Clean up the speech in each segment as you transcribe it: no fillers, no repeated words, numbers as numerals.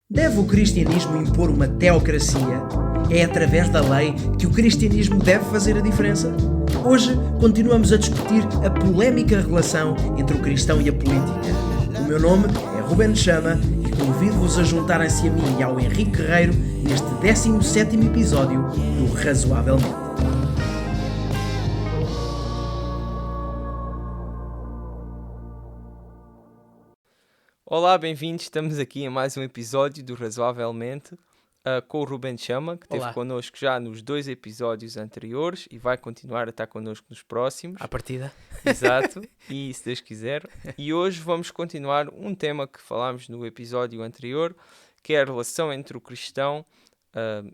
Deve o cristianismo impor uma teocracia? É através da lei que o cristianismo deve fazer a diferença? Hoje continuamos a discutir a polémica relação entre o cristão e a política. O meu nome é Ruben Chama e convido-vos a juntarem-se a mim e ao Henrique Guerreiro neste 17º episódio do Razoavelmente. Olá, bem-vindos. Estamos aqui em mais um episódio do Razoavelmente com o Ruben Chama, que esteve Olá. connosco já nos 2 episódios anteriores e vai continuar a estar connosco nos próximos. À partida. Exato, e se Deus quiser. E hoje vamos continuar um tema que falámos no episódio anterior, que é a relação entre o cristão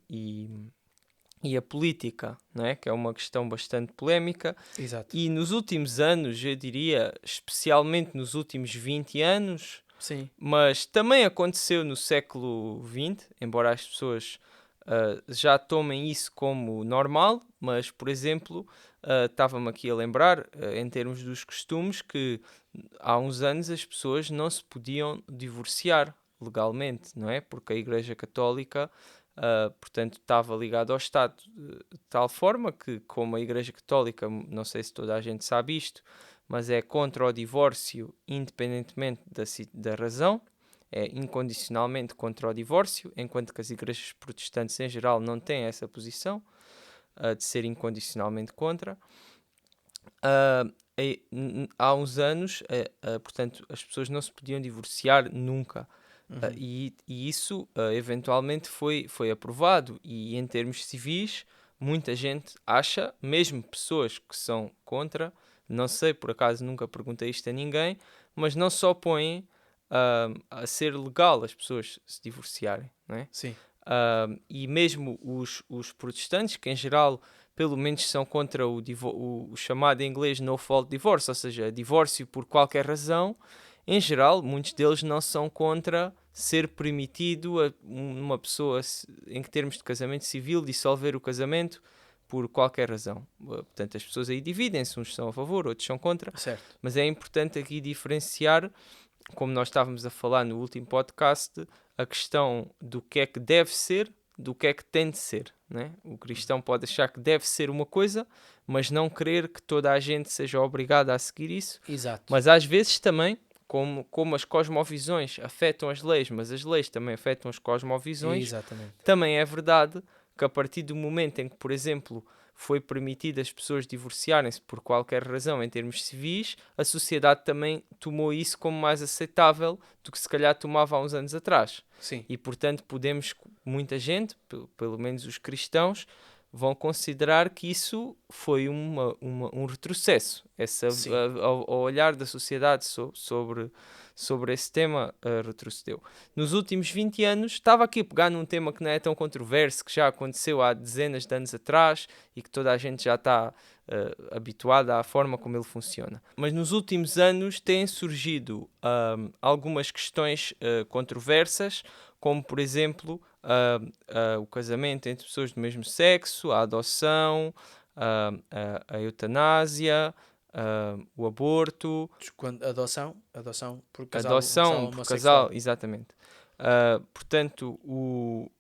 e a política, não é? Que é uma questão bastante polémica. Exato. E nos últimos anos, eu diria, especialmente nos últimos 20 anos... Sim. Mas também aconteceu no século XX, embora as pessoas já tomem isso como normal, mas, por exemplo, estava-me aqui a lembrar, em termos dos costumes, que há uns anos as pessoas não se podiam divorciar legalmente, não é? Porque a Igreja Católica, portanto, estava ligada ao Estado de tal forma que, como a Igreja Católica, não sei se toda a gente sabe isto, mas é contra o divórcio independentemente da razão, é incondicionalmente contra o divórcio, enquanto que as igrejas protestantes em geral não têm essa posição de ser incondicionalmente contra. Há uns anos, portanto, as pessoas não se podiam divorciar nunca. E isso eventualmente foi aprovado, e em termos civis muita gente acha, mesmo pessoas que são contra, não sei, por acaso nunca perguntei isto a ninguém, mas não se opõem a ser legal as pessoas se divorciarem, não é? Sim. E mesmo os protestantes, que em geral pelo menos são contra o chamado em inglês no fault divorce, ou seja, divórcio por qualquer razão, em geral muitos deles não são contra ser permitido a uma pessoa, em termos de casamento civil, dissolver o casamento por qualquer razão. Portanto, as pessoas aí dividem-se, uns são a favor, outros são contra. Certo. Mas é importante aqui diferenciar, como nós estávamos a falar no último podcast, a questão do que é que deve ser, do que é que tem de ser, né? O cristão pode achar que deve ser uma coisa, mas não querer que toda a gente seja obrigada a seguir isso. Exato. Mas às vezes também, como as cosmovisões afetam as leis, mas as leis também afetam as cosmovisões, Exatamente. também é verdade que a partir do momento em que, por exemplo, foi permitido as pessoas divorciarem-se por qualquer razão em termos civis, a sociedade também tomou isso como mais aceitável do que se calhar tomava há uns anos atrás. Sim. E, portanto, muita gente, pelo menos os cristãos, vão considerar que isso foi um retrocesso. Ao olhar da sociedade sobre esse tema, retrocedeu. Nos últimos 20 anos, estava aqui a pegar num tema que não é tão controverso, que já aconteceu há dezenas de anos atrás e que toda a gente já está habituada à forma como ele funciona. Mas nos últimos anos têm surgido algumas questões controversas, como, por exemplo, o casamento entre pessoas do mesmo sexo, a adoção, a eutanásia, o aborto. Adoção por casal, Adoção por homossexual. casal, exatamente. Portanto,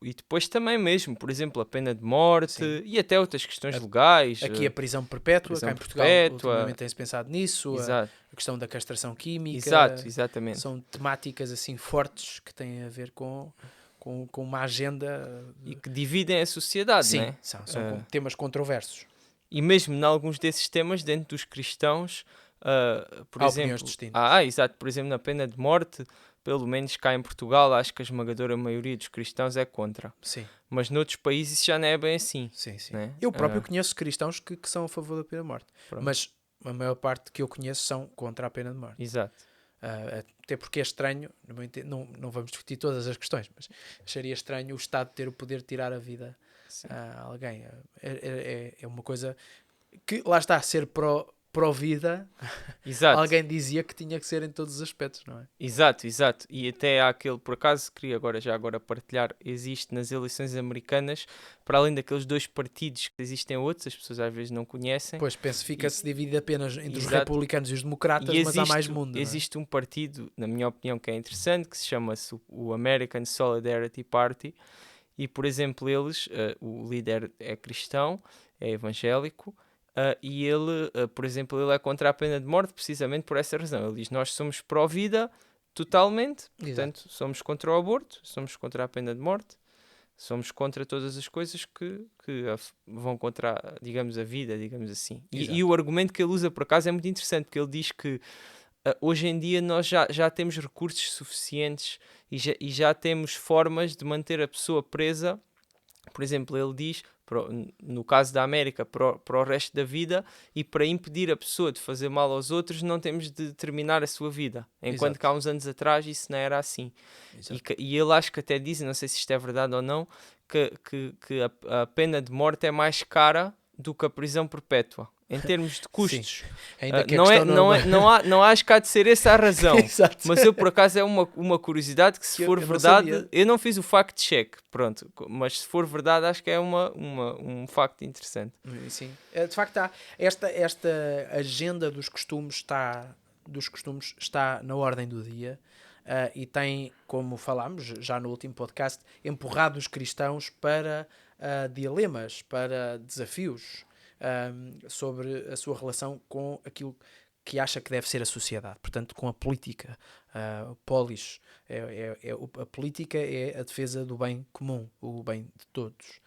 e depois também mesmo, por exemplo, a pena de morte. Sim. E até outras questões legais. Aqui a prisão perpétua, prisão cá em Portugal perpétua. ultimamente tem-se pensado nisso, Exato. a questão da castração química. Exato, exatamente. São temáticas assim fortes que têm a ver com uma agenda. E que dividem a sociedade, Sim, não é? são temas controversos. E mesmo em alguns desses temas, dentro dos cristãos, por Há exemplo... opiniões distintas. Exato. Por exemplo, na pena de morte, pelo menos cá em Portugal, acho que a esmagadora maioria dos cristãos é contra. Sim. Mas noutros países isso já não é bem assim. Sim, sim. Né? Eu próprio conheço cristãos que são a favor da pena de morte. Pronto. Mas a maior parte que eu conheço são contra a pena de morte. Exato. Até porque é estranho, não vamos discutir todas as questões, mas acharia estranho o Estado ter o poder de tirar a vida a alguém. É uma coisa que, lá está, ser pró-vida, Exato. alguém dizia que tinha que ser em todos os aspectos, não é? Exato. E até há aquele, por acaso, queria agora partilhar, existe nas eleições americanas, para além daqueles 2 partidos que existem outros, as pessoas às vezes não conhecem. Pois, penso que se divide apenas entre os Exato. republicanos e os democratas, E mas há mais mundo, não é? existe um partido, na minha opinião, que é interessante, que se chama-se o American Solidarity Party, e, por exemplo, eles, o líder é cristão, é evangélico, e ele, por exemplo, ele é contra a pena de morte precisamente por essa razão. Ele diz, nós somos pró-vida totalmente, portanto, somos contra o aborto, somos contra a pena de morte, somos contra todas as coisas que vão contra, digamos, a vida, digamos assim. E o argumento que ele usa, por acaso, é muito interessante, porque ele diz que hoje em dia nós já temos recursos suficientes e já temos formas de manter a pessoa presa. Por exemplo, ele diz, no caso da América, para o resto da vida, e para impedir a pessoa de fazer mal aos outros, não temos de terminar a sua vida. Enquanto que há uns anos atrás isso não era assim. E ele acho que até diz, não sei se isto é verdade ou não, que a pena de morte é mais cara do que a prisão perpétua. Em termos de custos. Ainda que não acho que há de ser essa a razão. Exato. Mas eu, por acaso, é uma curiosidade que, se for verdade, eu não fiz o fact-check, pronto, mas se for verdade, acho que é um facto interessante. Sim. De facto, esta agenda dos costumes está na ordem do dia. E tem, como falámos já no último podcast, empurrado os cristãos para dilemas, para desafios sobre a sua relação com aquilo que acha que deve ser a sociedade, portanto, com a política. Polis, a política é a defesa do bem comum, o bem de todos.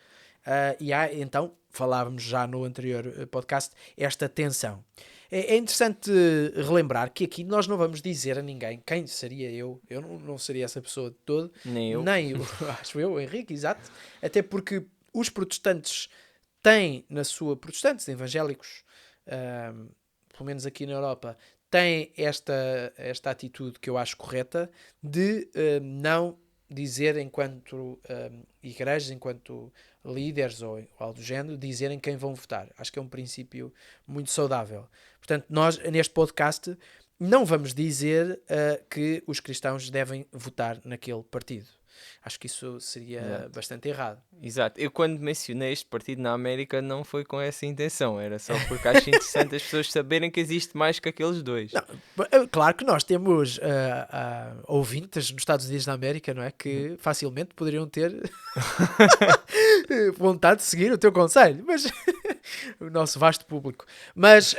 E há, então, falávamos já no anterior podcast, esta tensão. É interessante relembrar que aqui nós não vamos dizer a ninguém quem seria eu não seria essa pessoa de todo, nem eu, acho eu, Henrique, exato, até porque os protestantes têm na sua, protestantes, evangélicos, pelo menos aqui na Europa, têm esta atitude que eu acho correta de não dizer enquanto igrejas, enquanto líderes ou algo do género, dizerem quem vão votar. Acho que é um princípio muito saudável. Portanto, nós, neste podcast, não vamos dizer que os cristãos devem votar naquele partido. Acho que isso seria bastante errado. Exato. Eu, quando mencionei este partido na América, não foi com essa intenção. Era só porque acho interessante as pessoas saberem que existe mais que aqueles 2. Não, claro que nós temos ouvintes nos Estados Unidos da América, não é? Que facilmente poderiam ter vontade de seguir o teu conselho, mas o nosso vasto público. Mas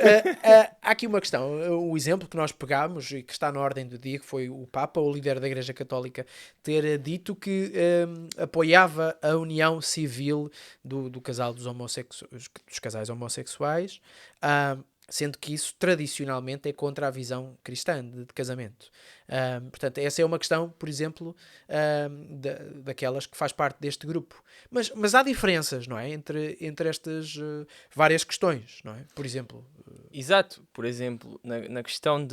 há aqui uma questão. O exemplo que nós pegámos e que está na ordem do dia, que foi o Papa, o líder da Igreja Católica, ter dito que apoiava a união civil do casal dos casais homossexuais, sendo que isso tradicionalmente é contra a visão cristã de casamento. Portanto, essa é uma questão, por exemplo, daquelas que faz parte deste grupo. Mas há diferenças, não é? Entre estas várias questões, não é? Por exemplo... Exato. Por exemplo, na questão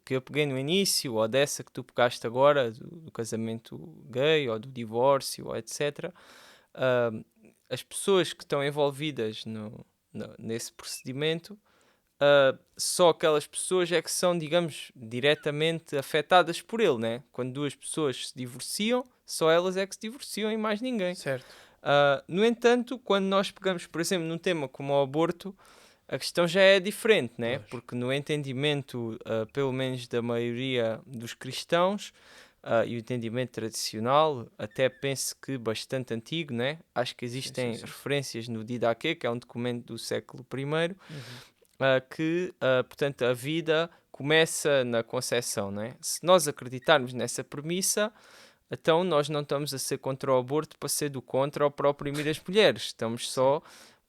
que eu peguei no início, ou dessa que tu pegaste agora, do casamento gay, ou do divórcio, ou etc., as pessoas que estão envolvidas nesse procedimento, só aquelas pessoas é que são, digamos, diretamente afetadas por ele, né? Quando 2 pessoas se divorciam, só elas é que se divorciam e mais ninguém. Certo. No entanto, quando nós pegamos, por exemplo, num tema como o aborto, a questão já é diferente, né? Porque no entendimento, pelo menos da maioria dos cristãos, e o entendimento tradicional, até penso que bastante antigo, né? Acho que existem referências no Didaquê, que é um documento do século I, que, portanto, a vida começa na concepção, né? Se nós acreditarmos nessa premissa, então nós não estamos a ser contra o aborto para ser do contra ou para oprimir as mulheres. Estamos só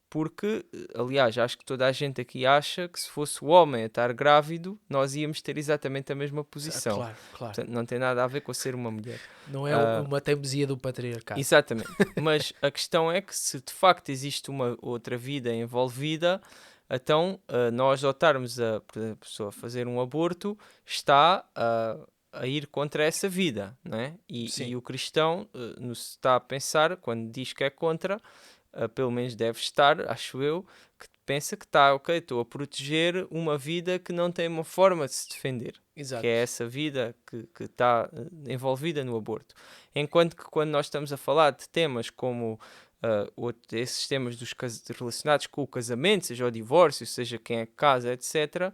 porque, aliás, acho que toda a gente aqui acha que se fosse o homem a estar grávido, nós íamos ter exatamente a mesma posição. Claro. Portanto, não tem nada a ver com ser uma mulher. Não é uma teimosia do patriarcado. Exatamente. Mas a questão é que se de facto existe uma outra vida envolvida, então nós optarmos a pessoa fazer um aborto está a ir contra essa vida, não é? E o cristão está a pensar, quando diz que é contra, pelo menos deve estar, acho eu, que pensa que está, ok, estou a proteger uma vida que não tem uma forma de se defender. Exato. Que é essa vida que está envolvida no aborto. Enquanto que quando nós estamos a falar de temas como esses temas relacionados com o casamento, seja o divórcio, seja quem é que casa, etc.,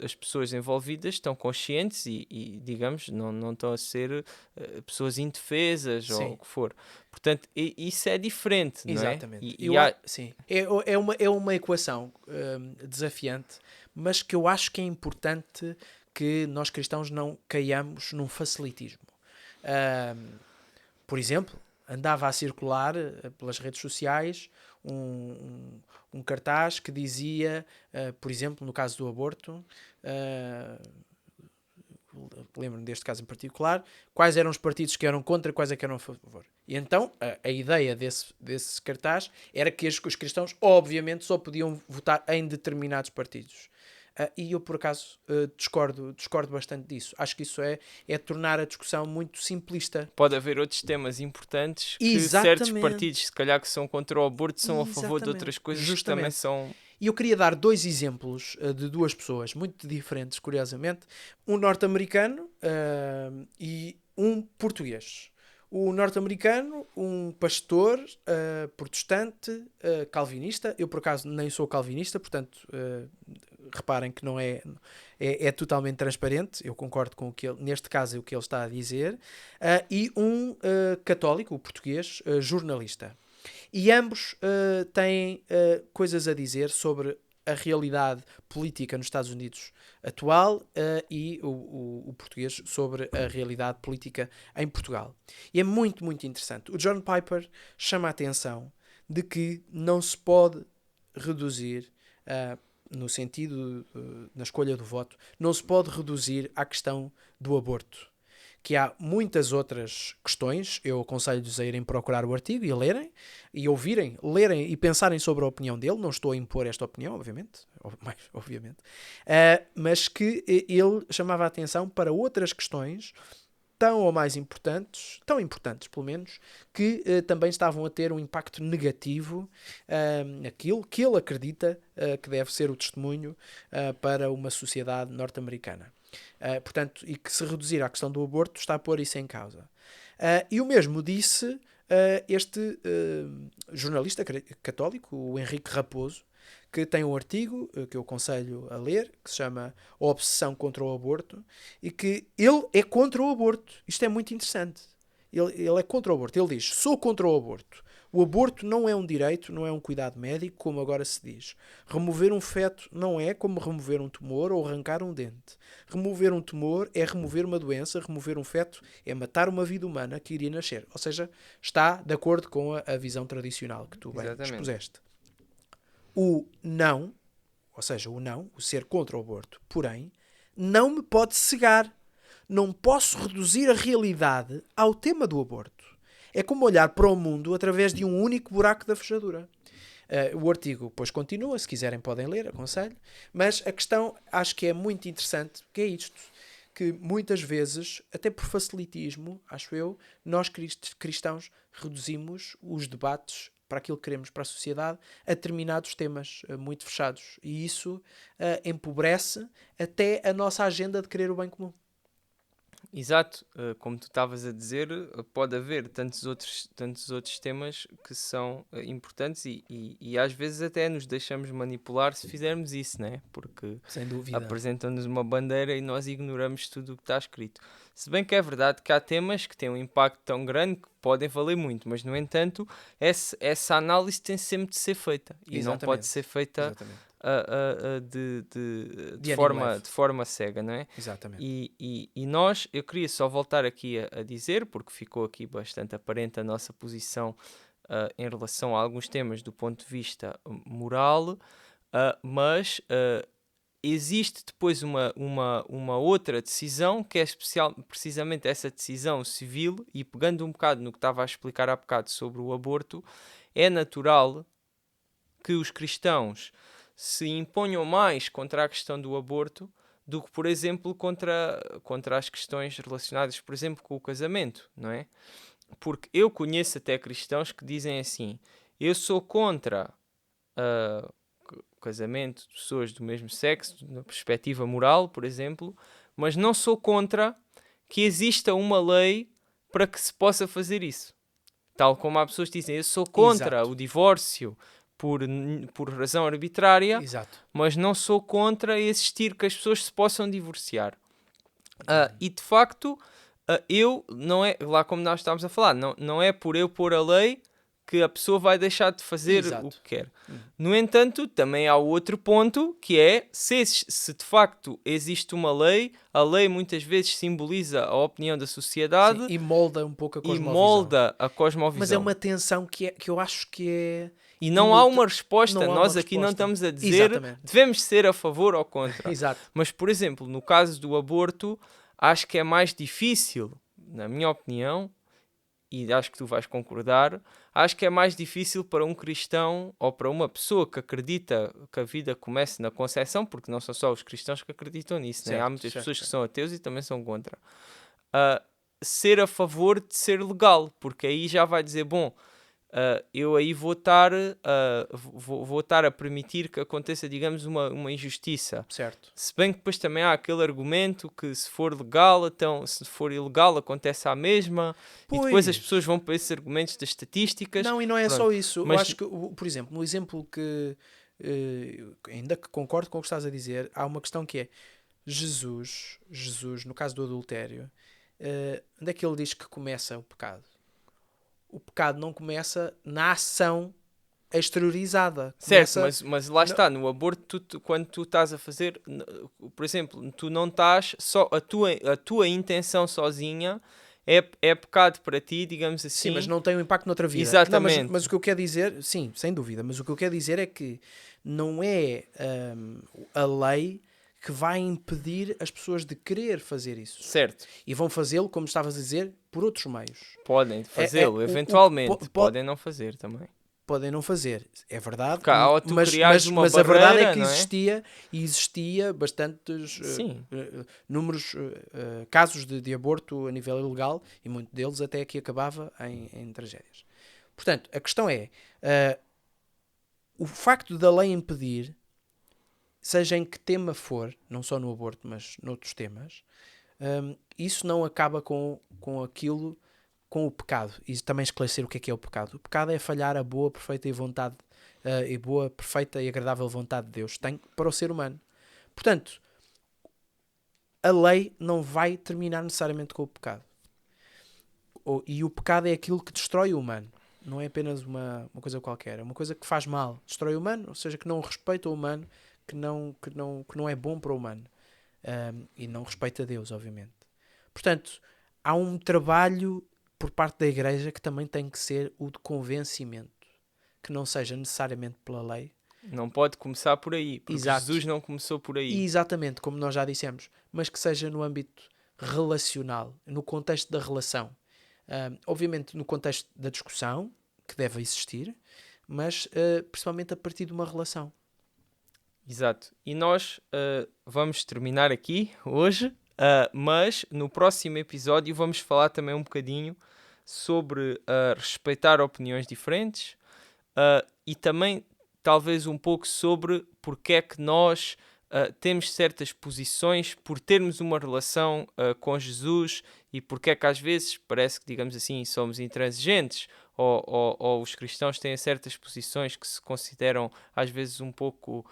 as pessoas envolvidas estão conscientes e digamos, não estão a ser pessoas indefesas ou o que for. Portanto, isso é diferente, não é? Exatamente. Sim. É uma equação desafiante, mas que eu acho que é importante que nós cristãos não caiamos num facilitismo. Por exemplo, andava a circular pelas redes sociais um cartaz que dizia, por exemplo, no caso do aborto, lembro-me deste caso em particular, quais eram os partidos que eram contra, quais é que eram a favor. E então, a ideia desse cartaz era que os cristãos, obviamente, só podiam votar em determinados partidos. E eu, por acaso, discordo bastante disso. Acho que isso é tornar a discussão muito simplista. Pode haver outros temas importantes que certos partidos, se calhar, que são contra o aborto, são a favor de outras coisas que também são... E eu queria dar 2 exemplos de 2 pessoas muito diferentes, curiosamente. Um norte-americano e um português. O norte-americano, um pastor protestante, calvinista. Eu, por acaso, nem sou calvinista, portanto, reparem que não é totalmente transparente. Eu concordo com neste caso, o que ele está a dizer. E um católico, o português, jornalista. E ambos têm coisas a dizer sobre a realidade política nos Estados Unidos atual e o português sobre a realidade política em Portugal. E é muito, muito interessante. O John Piper chama a atenção de que não se pode reduzir, no sentido, na escolha do voto, não se pode reduzir à questão do aborto. Que há muitas outras questões. Eu aconselho-vos a irem procurar o artigo e a lerem, e ouvirem, lerem e pensarem sobre a opinião dele. Não estou a impor esta opinião, obviamente, mas que ele chamava a atenção para outras questões tão ou mais importantes, tão importantes pelo menos, que também estavam a ter um impacto negativo naquilo que ele acredita que deve ser o testemunho para uma sociedade norte-americana. Portanto, e que se reduzir à questão do aborto está a pôr isso em causa. E o mesmo disse este jornalista católico, o Henrique Raposo, que tem um artigo que eu aconselho a ler, que se chama A Obsessão contra o Aborto, e que ele é contra o aborto. Isto é muito interessante. Ele é contra o aborto. Ele diz, sou contra o aborto. O aborto não é um direito, não é um cuidado médico, como agora se diz. Remover um feto não é como remover um tumor ou arrancar um dente. Remover um tumor é remover uma doença, remover um feto é matar uma vida humana que iria nascer. Ou seja, está de acordo com a visão tradicional que tu bem expuseste. O não, ou seja, o ser contra o aborto, porém, não me pode cegar. Não posso reduzir a realidade ao tema do aborto. É como olhar para o mundo através de um único buraco da fechadura. O artigo depois continua, se quiserem podem ler, aconselho. Mas a questão acho que é muito interessante, que é isto, que muitas vezes, até por facilitismo, acho eu, nós cristãos reduzimos os debates para aquilo que queremos para a sociedade a determinados temas muito fechados. E isso empobrece até a nossa agenda de querer o bem comum. Exato, como tu estavas a dizer, pode haver tantos outros temas que são importantes e às vezes até nos deixamos manipular se fizermos isso, né? Porque sem dúvida apresentam-nos uma bandeira e nós ignoramos tudo o que está escrito. Se bem que é verdade que há temas que têm um impacto tão grande que podem valer muito, mas no entanto essa análise tem sempre de ser feita e não pode ser feita de forma cega, não é? Exatamente. E eu queria só voltar aqui a dizer, porque ficou aqui bastante aparente a nossa posição em relação a alguns temas do ponto de vista moral, mas existe depois uma outra decisão que é precisamente essa decisão civil, e pegando um bocado no que estava a explicar há bocado sobre o aborto, é natural que os cristãos se imponham mais contra a questão do aborto do que, por exemplo, contra as questões relacionadas, por exemplo, com o casamento, não é? Porque eu conheço até cristãos que dizem assim, eu sou contra o casamento de pessoas do mesmo sexo, na perspectiva moral, por exemplo, mas não sou contra que exista uma lei para que se possa fazer isso. Tal como há pessoas que dizem, eu sou contra Exato. o divórcio por razão arbitrária, Exato. mas não sou contra existir que as pessoas se possam divorciar. E de facto, não é, lá como nós estávamos a falar, não é por eu pôr a lei que a pessoa vai deixar de fazer Exato. o que quer. No entanto, também há o outro ponto, que é, se de facto existe uma lei, a lei muitas vezes simboliza a opinião da sociedade. Sim, e molda um pouco a e cosmovisão. molda a cosmovisão. Mas é uma tensão que eu acho que é... E não há uma resposta. Não há Nós uma aqui não resposta. estamos a dizer Exatamente. devemos ser a favor ou contra. Exato. Mas, por exemplo, no caso do aborto, acho que é mais difícil, na minha opinião, e acho que tu vais concordar, acho que é mais difícil para um cristão ou para uma pessoa que acredita que a vida comece na concepção, porque não são só os cristãos que acreditam nisso, né? Há muitas pessoas que são ateus e também são contra. Ser a favor de ser legal, porque aí já vai dizer, bom, eu aí vou estar a permitir que aconteça, digamos, uma injustiça. Certo. Se bem que depois também há aquele argumento que se for legal, então se for ilegal acontece a mesma. Pois. E depois as pessoas vão para esses argumentos das estatísticas. Não, e não é Pronto. só isso. Mas... Eu acho que, por exemplo, no exemplo que ainda que concordo com o que estás a dizer, há uma questão que é Jesus, no caso do adultério, onde é que ele diz que começa o pecado? O pecado não começa na ação exteriorizada. Certo, mas lá está, no aborto, quando tu estás a fazer, por exemplo, tu não estás, só a tua intenção sozinha é pecado para ti, digamos assim. Sim, mas não tem um impacto noutra vida. Exatamente. Não, mas o que eu quero dizer, sim, sem dúvida, mas o que eu quero dizer é que não é a lei que vai impedir as pessoas de querer fazer isso. Certo. E vão fazê-lo, como estavas a dizer, por outros meios. Podem fazê-lo, eventualmente. Podem não fazer também. Podem não fazer, é verdade. Mas a verdade é que não existia bastantes casos de aborto a nível ilegal e muito deles até que acabava em tragédias. Portanto, a questão é o facto da lei impedir, seja em que tema for, não só no aborto, mas noutros temas, isso não acaba com aquilo, com o pecado. E também esclarecer o que é o pecado. O pecado é falhar a boa, perfeita e agradável vontade de Deus tem para o ser humano. Portanto, a lei não vai terminar necessariamente com o pecado. E o pecado é aquilo que destrói o humano. Não é apenas uma coisa qualquer. É uma coisa que faz mal. Destrói o humano, ou seja, que não respeita o humano, que não é bom para o humano. E não respeita Deus, obviamente. Portanto, há um trabalho por parte da Igreja que também tem que ser o de convencimento. Que não seja necessariamente pela lei. Não pode começar por aí, porque Exato. Jesus não começou por aí. E exatamente, como nós já dissemos. Mas que seja no âmbito relacional, no contexto da relação. Obviamente no contexto da discussão, que deve existir, mas principalmente a partir de uma relação. Exato. E nós vamos terminar aqui hoje, mas no próximo episódio vamos falar também um bocadinho sobre respeitar opiniões diferentes e também talvez um pouco sobre porque é que nós temos certas posições por termos uma relação com Jesus e porque é que às vezes parece que, digamos assim, somos intransigentes ou os cristãos têm certas posições que se consideram às vezes um pouco,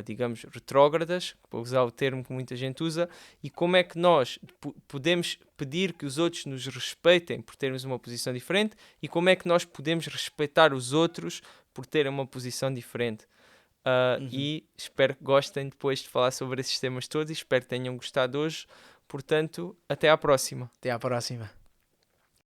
digamos, retrógradas, para usar o termo que muita gente usa, e como é que nós podemos pedir que os outros nos respeitem por termos uma posição diferente e como é que nós podemos respeitar os outros por terem uma posição diferente. E espero que gostem depois de falar sobre esses temas todos e espero que tenham gostado hoje. Portanto, até à próxima. Até à próxima.